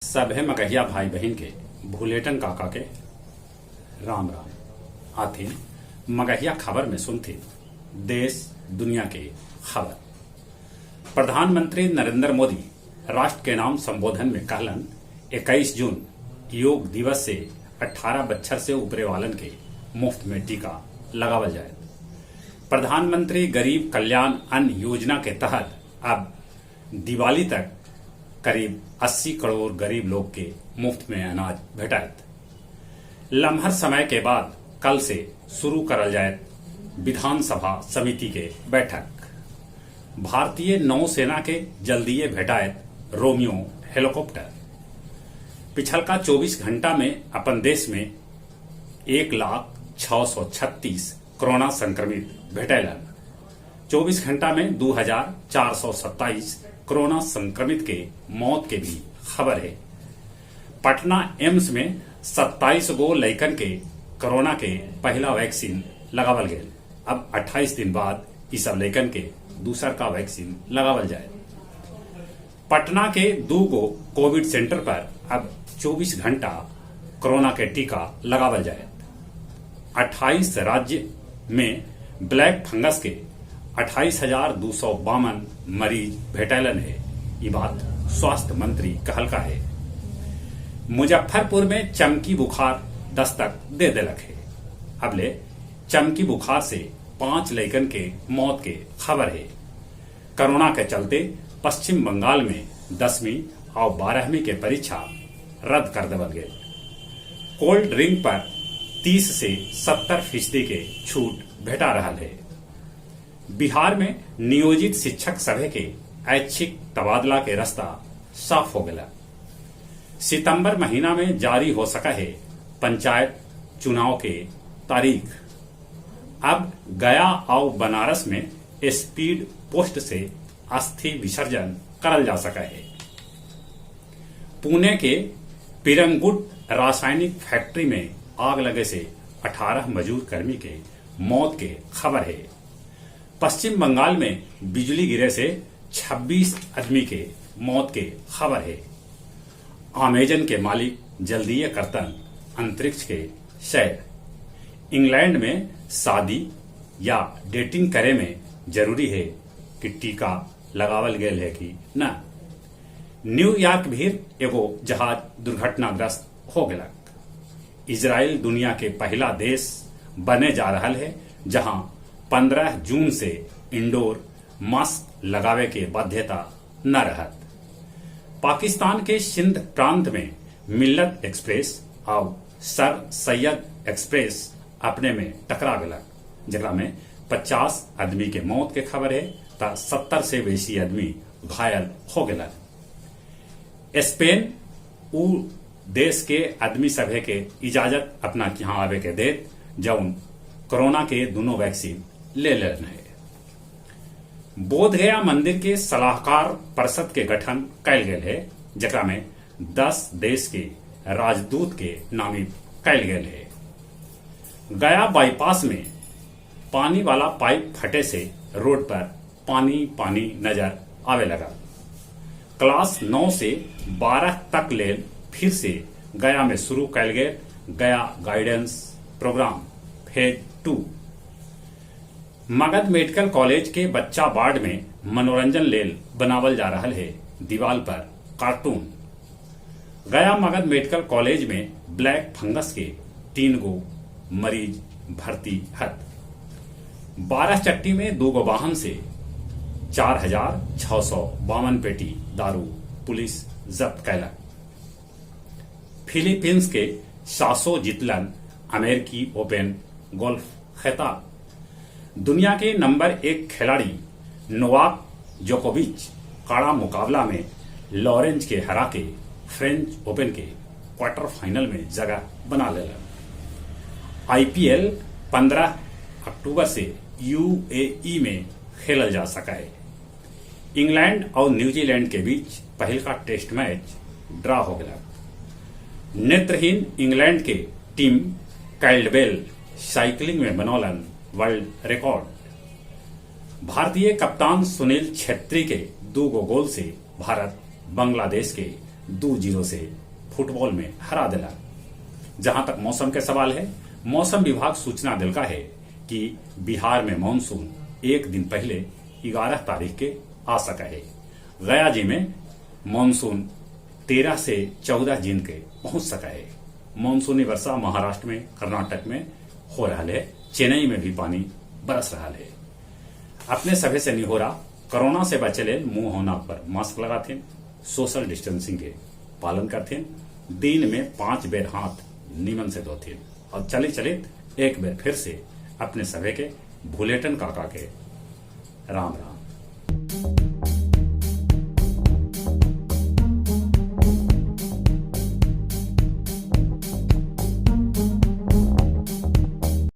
सभे मगहिया भाई बहन के भूलेटन काका के राम राम। आथिन मगहिया खबर में सुनते देश दुनिया के खबर। प्रधानमंत्री नरेंद्र मोदी राष्ट्र के नाम संबोधन में कहलन 21 जून योग दिवस से 18 बच्चर से ऊपरे वालन के मुफ्त में टीका लगावल जाए। प्रधानमंत्री गरीब कल्याण अन्न योजना के तहत अब दिवाली तक करीब 80 करोड़ गरीब लोग के मुफ्त में अनाज भेटायत। लम्हर समय के बाद कल से शुरू करल जाए विधानसभा समिति के बैठक। भारतीय नौसेना के जल्दीए भेटायत रोमियो हेलीकॉप्टर। पिछलका 24 घंटा में अपन देश में 1,636 कोरोना संक्रमित भेटैलन। 24 घंटा में 2,427 कोरोना संक्रमित के मौत के भी खबर है। पटना एम्स में 27 गो लइकन के कोरोना के पहला वैक्सीन लगावल गए। अब 28 दिन बाद इस सब लइकन के दूसर का वैक्सीन लगावल जाए। पटना के 2 गो कोविड सेंटर पर अब 24 घंटा कोरोना के टीका लगावल जाए। 28 राज्य में ब्लैक फंगस के 28,252 मरीज भेटैलन है। ये बात स्वास्थ्य मंत्री कहलका है। मुजफ्फरपुर में चमकी बुखार दस्तक दे देलक है। अबले चमकी बुखार से 5 लइकन के मौत के खबर है। कोरोना के चलते पश्चिम बंगाल में 10वीं और 12वीं के परीक्षा रद्द कर देवल गए। कोल्ड ड्रिंक पर 30 से 70% के छूट भेटा रहा है। बिहार में नियोजित शिक्षक सभे के ऐच्छिक तबादला के रास्ता साफ हो गया। सितंबर महीना में जारी हो सका है पंचायत चुनाव के तारीख। अब गया और बनारस में स्पीड पोस्ट से अस्थि विसर्जन करल जा सका है। पुणे के पिरंगुट रासायनिक फैक्ट्री में आग लगे से 18 मजदूर कर्मी के मौत के खबर है। पश्चिम बंगाल में बिजली गिरे से 26 आदमी के मौत के खबर है। अमेजन के मालिक जल्दीए करतन अंतरिक्ष के सैर। इंग्लैंड में शादी या डेटिंग करे में जरूरी है कि टीका लगावल गए है कि न। न्यूयॉर्क भी एगो जहाज दुर्घटनाग्रस्त हो गया। इजराइल दुनिया के पहला देश बने जा रहा है जहां 15 जून से इंडोर मास्क लगावे के बाध्यता न रहत। पाकिस्तान के सिंध प्रांत में मिल्लत एक्सप्रेस और सर सैयद एक्सप्रेस अपने में टकरा गया, जरा में 50 आदमी के मौत के खबर है तो 70 से बेसी आदमी घायल हो गया। स्पेन उ देश के आदमी सभे के इजाजत अपना यहाँ आवे के देत जौन कोरोना के दोनों वैक्सीन ले लेना है। बोधगया मंदिर के सलाहकार परिषद के गठन कैल गए है, जरा में 10 देश के राजदूत के नामित कैल गए है। गया बाईपास में पानी वाला पाइप फटे से रोड पर पानी पानी नजर आवे लगा। क्लास 9 से 12 तक ले फिर से गया में शुरू कैल गए गया guidance programme phase 2। Magadh medical college के बच्चा वार्ड में मनोरंजन लेल बनावल जा रहा है दीवाल पर कार्टून। गया मगध मेडिकल कॉलेज में ब्लैक फंगस के 3 गो मरीज भर्ती हत। 12 चट्टी में 2 गो वाहन से 4,652 पेटी दारू पुलिस जब्त कैलक। फिलीपींस के सासो जितलन अमेरिकी ओपन गोल्फ खिताब। दुनिया के नंबर 1 खिलाड़ी नोवाक जोकोविच कड़ा मुकाबला में लॉरेंज के हरा के फ्रेंच ओपन के क्वार्टर फाइनल में जगह बना लेला। आईपीएल 15 अक्टूबर से यूएई में खेलल जा सका है। इंग्लैंड और न्यूजीलैंड के बीच पहल का टेस्ट मैच ड्रा हो गया। नेत्रहीन इंग्लैंड के टीम कैल्डवेल साइकिलिंग में बनौलन वर्ल्ड रिकॉर्ड। भारतीय कप्तान सुनील छेत्री के 2 गो गोल से भारत बांग्लादेश के 2-0 से फुटबॉल में हरा दिला। जहां तक मौसम के सवाल है, मौसम विभाग सूचना दिलका है कि बिहार में मानसून एक दिन पहले 11 तारीख के आ सका है। गया जी में मानसून 13 से 14 जून के पहुंच सका है। मानसूनी वर्षा महाराष्ट्र में, कर्नाटक में हो रहा है। चेन्नई में भी पानी बरस रहा है। अपने सभे से निहोरा, कोरोना से बचे ले मुंह होना पर मास्क लगाते, सोशल डिस्टेंसिंग के पालन करते, दिन में 5 बेर हाथ नीमन से धोते और चलित एक बेर फिर से अपने सभे के भूलेटन काका के राम राम।